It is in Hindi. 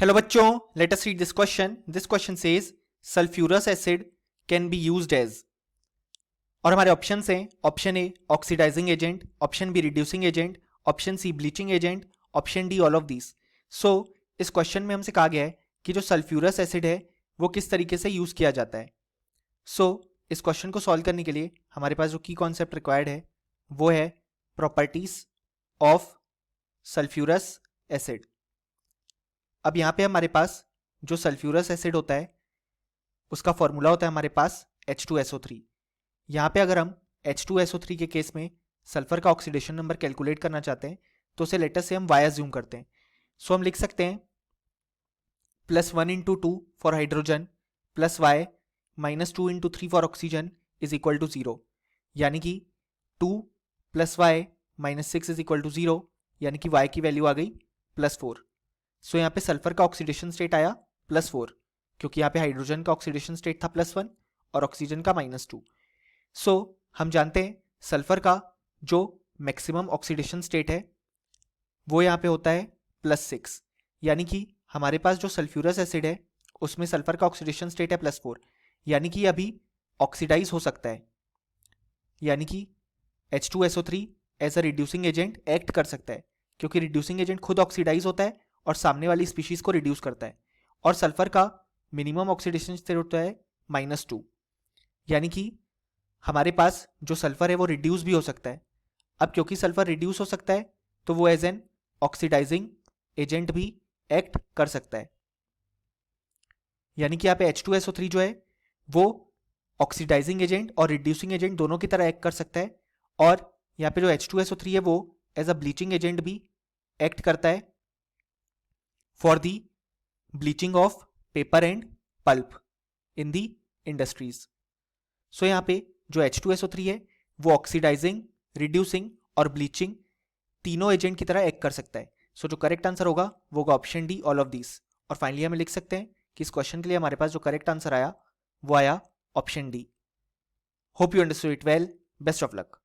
हेलो बच्चों, let us read this question. This question says sulphurous acid can be used as. और हमारे ऑप्शन हैं option A oxidising agent, option B reducing agent, option C bleaching agent, option D all of this. So इस क्वेश्चन में हमसे कहा गया है कि जो सल्फ्यूरस एसिड है वो किस तरीके से यूज किया जाता है. सो इस क्वेश्चन को सॉल्व करने के लिए हमारे पास जो की कॉन्सेप्ट रिक्वायर्ड है वो है प्रॉपर्टीज ऑफ सल्फ्यूरस एसिड. अब यहाँ पे हमारे पास जो सल्फ्यूरस एसिड होता है उसका फॉर्मूला होता है हमारे पास H2SO3. यहाँ पे अगर हम H2SO3 के केस में सल्फर का ऑक्सीडेशन नंबर कैलकुलेट करना चाहते हैं तो उसे लेटर से हम Y अज्यूम करते हैं. सो हम लिख सकते हैं +1 × 2 for hydrogen plus Y -2 × 3 for oxygen is equal to 0. यानी कि 2 + Y -6 इज इक्वल टू 0, यानी कि Y की वैल्यू आ गई +4. सो यहाँ पे सल्फर का ऑक्सीडेशन स्टेट आया +4 क्योंकि यहाँ पे हाइड्रोजन का ऑक्सीडेशन स्टेट था +1 और ऑक्सीजन का -2. सो हम जानते हैं सल्फर का जो मैक्सिमम ऑक्सीडेशन स्टेट है वो यहाँ पे होता है +6. यानी कि हमारे पास जो सल्फ्यूरस एसिड है उसमें सल्फर का ऑक्सीडेशन स्टेट है +4, यानी कि अभी ऑक्सीडाइज हो सकता है. यानी कि H2SO3 as a reducing agent act कर सकता है क्योंकि रिड्यूसिंग एजेंट खुद ऑक्सीडाइज होता है और सामने वाली स्पीशीज को रिड्यूस करता है. और सल्फर का मिनिमम ऑक्सीडेशन स्टेट होता है -2, यानी कि हमारे पास जो सल्फर है वो रिड्यूस भी हो सकता है. अब क्योंकि सल्फर रिड्यूस हो सकता है तो वो एज एन ऑक्सीडाइजिंग एजेंट भी एक्ट कर सकता है. यानी कि यहाँ पे H2SO3 जो है वो ऑक्सीडाइजिंग एजेंट और रिड्यूसिंग एजेंट दोनों की तरह एक्ट कर सकता है. और यहाँ पे जो H2SO3 है वो एज अ ब्लीचिंग एजेंट भी एक्ट करता है for the bleaching of paper and pulp in the industries. So यहाँ पे जो H2SO3 है वो ऑक्सीडाइजिंग, रिड्यूसिंग और ब्लीचिंग तीनों एजेंट की तरह एक्ट कर सकता है. सो जो करेक्ट आंसर होगा वो होगा option D all of this. और फाइनली हमें लिख सकते हैं कि इस क्वेश्चन के लिए हमारे पास जो करेक्ट आंसर आया वो आया option D. Hope you understood it well. Best of luck.